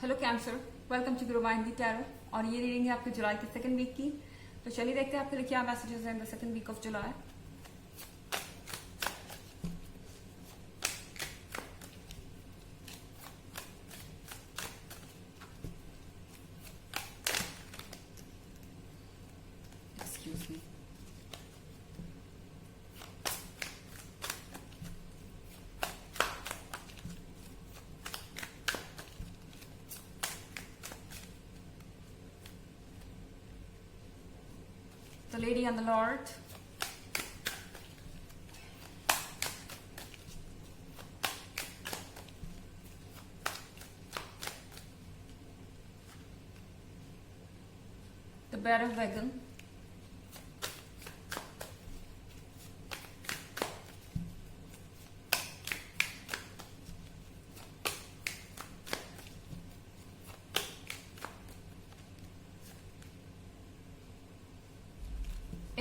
Hello cancer, welcome to Guru mind the tarot. और ये reading है आपके जुलाई के सेकंड वीक की। तो चलिए देखते हैं आपके लिए क्या मैसेजेस हैं in the second week of July. Excuse me. The Lady and the Lord. The Bear Wagon.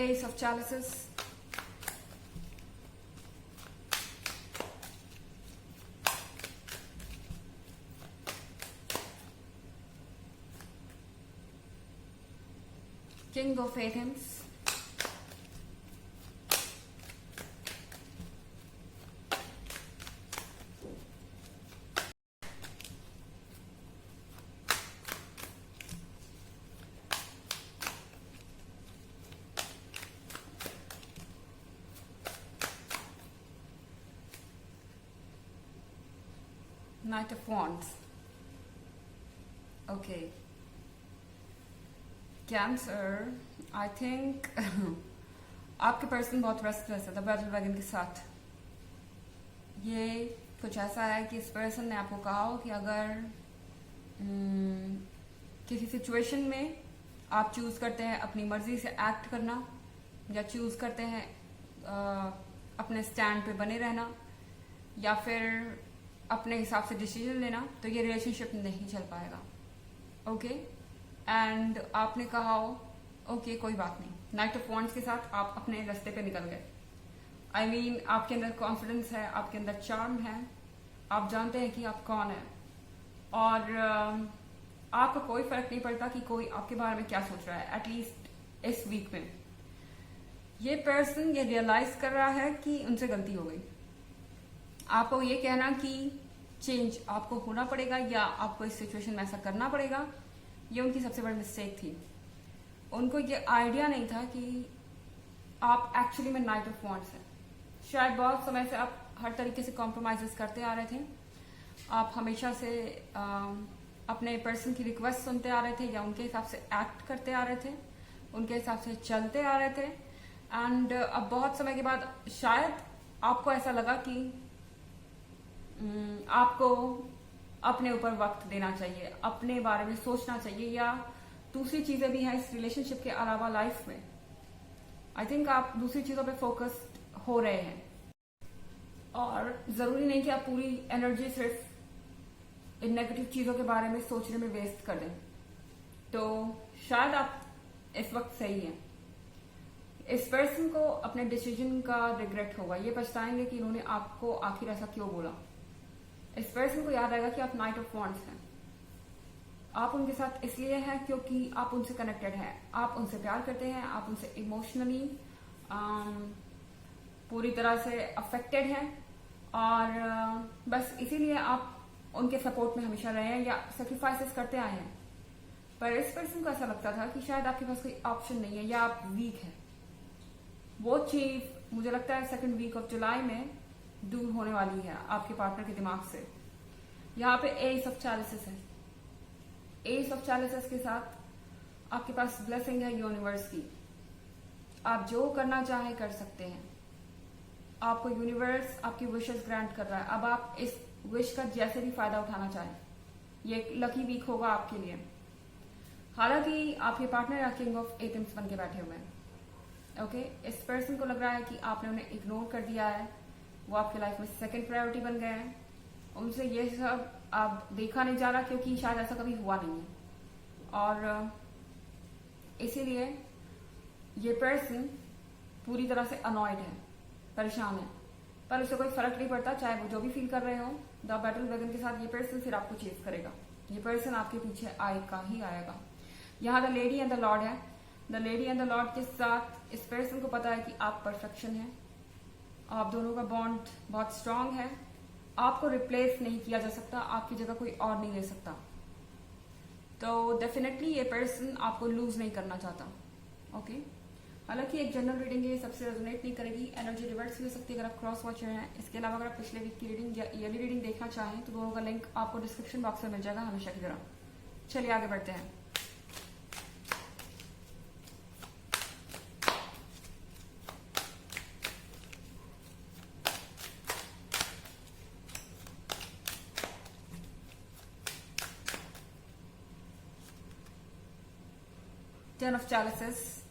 Ace of Chalices. King of Athens. Knight of Wands. Okay. Cancer, I think आपके पर्सन बहुत restless है the battle wagon के साथ। ये कुछ ऐसा है कि इस पर्सन ने आपको कहा हो कि अगर किसी सिचुएशन में आप चूज करते हैं अपनी मर्जी से एक्ट करना या चूज करते हैं अपने स्टैंड पे बने रहना या फिर अपने हिसाब से डिसीजन लेना, तो ये रिलेशनशिप नहीं चल पाएगा। ओके एंड आपने कहा हो ओके कोई बात नहीं, नाइट ऑफ वॉन्ड्स के साथ आप अपने रास्ते पे निकल गए। आई मीन आपके अंदर कॉन्फिडेंस है, आपके अंदर चार्म है, आप जानते हैं कि आप कौन है और आपको कोई फर्क नहीं पड़ता कि कोई आपके बारे में क्या सोच रहा है। एटलीस्ट इस वीक में ये पर्सन ये रियलाइज कर रहा है कि उनसे गलती हो गई। आपको ये कहना कि चेंज आपको होना पड़ेगा या आपको इस सिचुएशन में ऐसा करना पड़ेगा, ये उनकी सबसे बड़ी मिस्टेक थी। उनको ये आइडिया नहीं था कि आप एक्चुअली में नाइट ऑफ वॉन्ड्स हैं। शायद बहुत समय से आप हर तरीके से कॉम्प्रोमाइजेस करते आ रहे थे, आप हमेशा से अपने पर्सन की रिक्वेस्ट सुनते आ रहे थे या उनके हिसाब से एक्ट करते आ रहे थे, उनके हिसाब से चलते आ रहे थे। एंड अब बहुत समय के बाद शायद आपको ऐसा लगा कि आपको अपने ऊपर वक्त देना चाहिए, अपने बारे में सोचना चाहिए या दूसरी चीजें भी हैं इस रिलेशनशिप के अलावा लाइफ में। आई थिंक आप दूसरी चीजों पे फोकस्ड हो रहे हैं और जरूरी नहीं कि आप पूरी एनर्जी सिर्फ इन नेगेटिव चीजों के बारे में सोचने में वेस्ट कर दें। तो शायद आप इस वक्त सही हैं। इस पर्सन को अपने डिसीजन का रिग्रेट होगा, ये पछताएंगे कि उन्होंने आपको आखिर ऐसा क्यों बोला। इस पर्सन को याद आएगा कि आप नाइट ऑफ वॉन्ड्स हैं। आप उनके साथ इसलिए हैं क्योंकि आप उनसे कनेक्टेड हैं, आप उनसे प्यार करते हैं, आप उनसे इमोशनली पूरी तरह से अफेक्टेड हैं और बस इसीलिए आप उनके सपोर्ट में हमेशा रहे हैं या सेक्रीफाइसेस करते आए हैं। पर इस पर्सन को ऐसा लगता था कि शायद आपके पास कोई ऑप्शन नहीं है या आप वीक हैं। वो चीज मुझे लगता है सेकंड वीक ऑफ जुलाई में दूर होने वाली है आपके पार्टनर के दिमाग से। यहाँ पे एस ऑफ चैलिसेस है। एस ऑफ चैलिसेस के साथ आपके पास ब्लेसिंग है यूनिवर्स की। आप जो करना चाहे कर सकते हैं। आपको यूनिवर्स आपकी विशेस ग्रांट कर रहा है। अब आप इस विश का जैसे भी फायदा उठाना चाहें, ये एक लकी वीक होगा आपके लिए। हालांकि आपके पार्टनर किंग ऑफ एथेंस बन के बैठे हुए हैं। ओके इस पर्सन को लग रहा है कि आपने उन्हें इग्नोर कर दिया है, वो आपकी लाइफ में सेकंड प्रायोरिटी बन गए हैं। उनसे ये सब आप देखा नहीं जा रहा क्योंकि शायद ऐसा कभी हुआ नहीं है और इसीलिए ये पर्सन पूरी तरह से अनॉयड है, परेशान है, पर उसे कोई फर्क नहीं पड़ता चाहे वो जो भी फील कर रहे हो। द बैटल वैगन के साथ ये पर्सन फिर आपको चेज करेगा। ये पर्सन आपके पीछे आएगा ही आएगा। यहाँ the lady and the lord है। The lady and the lord के साथ इस पर्सन को पता है कि आप परफेक्शन है, आप दोनों का बॉन्ड बहुत स्ट्रांग है, आपको रिप्लेस नहीं किया जा सकता, आपकी जगह कोई और नहीं ले सकता। तो डेफिनेटली ये पर्सन आपको लूज नहीं करना चाहता। ओके, हालांकि एक जनरल रीडिंग है, सबसे रेजोनेट नहीं करेगी, एनर्जी रिवर्स भी हो सकती है अगर आप क्रॉस वॉचर हैं। इसके अलावा अगर आप पिछले वीक की रीडिंग या ईयरली रीडिंग देखना चाहें तो दोनों का लिंक आपको डिस्क्रिप्शन बॉक्स में मिल जाएगा हमेशा की तरह। चलिए आगे बढ़ते हैं। Ten of Chalices,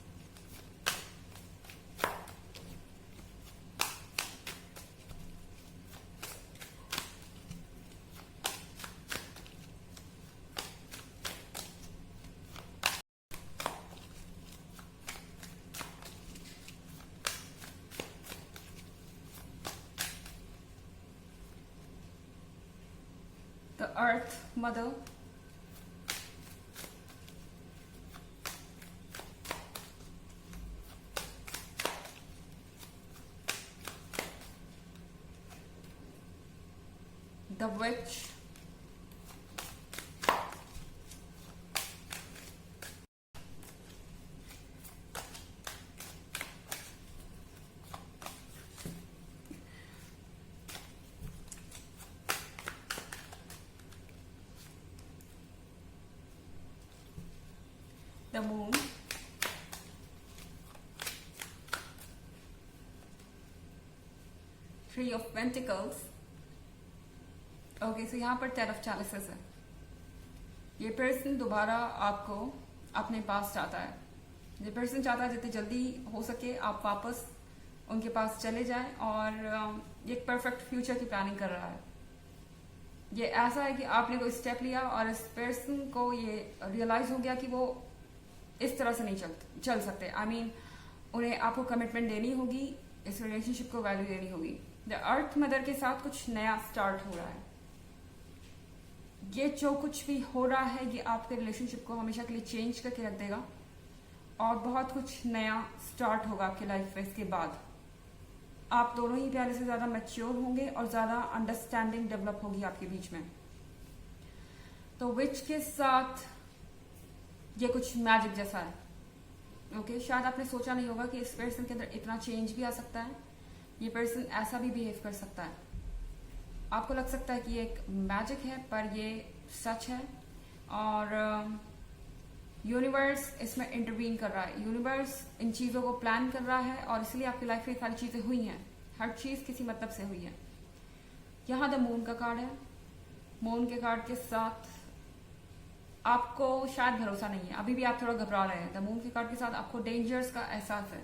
the Earth Mother, the Witch, the Moon, Three of Pentacles। Okay, so यहाँ पर 10 of Chalices है। ये पर्सन दोबारा आपको अपने पास चाहता है। ये पर्सन चाहता है जितनी जल्दी हो सके आप वापस उनके पास चले जाएं और एक परफेक्ट फ्यूचर की प्लानिंग कर रहा है। ये ऐसा है कि आपने कोई स्टेप लिया और इस पर्सन को ये रियलाइज हो गया कि वो इस तरह से नहीं चल सकते। आई मीन उन्हें आपको कमिटमेंट देनी होगी, इस रिलेशनशिप को वैल्यू देनी होगी। द अर्थ मदर के साथ कुछ नया स्टार्ट हो रहा है। ये जो कुछ भी हो रहा है ये आपके रिलेशनशिप को हमेशा के लिए चेंज करके रख देगा और बहुत कुछ नया स्टार्ट होगा आपकी लाइफ में। इसके बाद आप दोनों ही पहले से ज्यादा मैच्योर होंगे और ज्यादा अंडरस्टैंडिंग डेवलप होगी आपके बीच में। तो विच के साथ ये कुछ मैजिक जैसा है। ओके, शायद आपने सोचा नहीं होगा कि इस पर्सन के अंदर इतना चेंज भी आ सकता है, ये पर्सन ऐसा भी बिहेव कर सकता है। आपको लग सकता है कि ये एक मैजिक है पर ये सच है और यूनिवर्स इसमें इंटरवीन कर रहा है। यूनिवर्स इन चीजों को प्लान कर रहा है और इसलिए आपकी लाइफ में सारी चीजें हुई हैं। हर चीज किसी मतलब से हुई है। यहाँ द मून का कार्ड है। मून के कार्ड के साथ आपको शायद भरोसा नहीं है, अभी भी आप थोड़ा घबरा रहे हैं। द मून के कार्ड के साथ आपको डेंजर्स का एहसास है।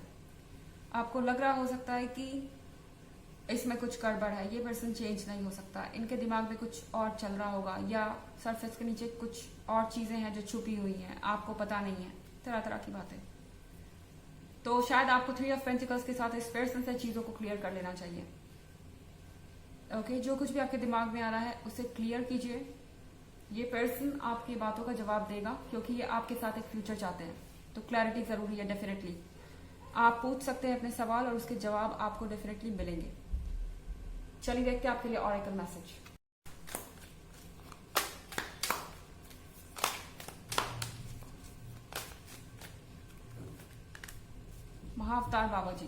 आपको लग रहा हो सकता है कि इसमें कुछ गड़बड़ है, ये पर्सन चेंज नहीं हो सकता, इनके दिमाग में कुछ और चल रहा होगा या सरफेस के नीचे कुछ और चीजें हैं जो छुपी हुई हैं, आपको पता नहीं है, तरह तरह की बातें। तो शायद आपको 3 ऑफ पेंटिकल्स के साथ इस पर्सन से चीजों को क्लियर कर लेना चाहिए। ओके, जो कुछ भी आपके दिमाग में आ रहा है उसे क्लियर कीजिए। ये पर्सन आपकी बातों का जवाब देगा क्योंकि ये आपके साथ एक फ्यूचर चाहते हैं। तो क्लैरिटी जरूरी है डेफिनेटली। आप पूछ सकते हैं अपने सवाल और उसके जवाब आपको डेफिनेटली मिलेंगे। चलिए देखते हैं आपके लिए oracle message. Mahavatar Baba ji,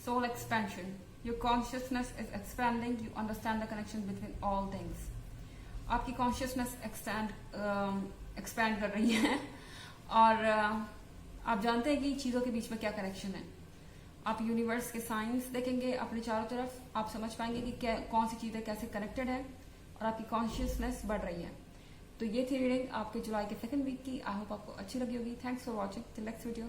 soul expansion, your consciousness is expanding, you understand the connection between all things. आपकी कॉन्शियसनेस एक्सपैंड कर रही है और आप जानते हैं कि चीजों के बीच में क्या कनेक्शन है। आप यूनिवर्स के साइंस देखेंगे अपने चारों तरफ, आप समझ पाएंगे कि कौन सी चीजें कैसे कनेक्टेड है और आपकी कॉन्शियसनेस बढ़ रही है। तो ये थी रीडिंग आपके जुलाई के 2nd वीक की। आई होप आपको अच्छी लगी होगी। Thanks for watching. Till next video.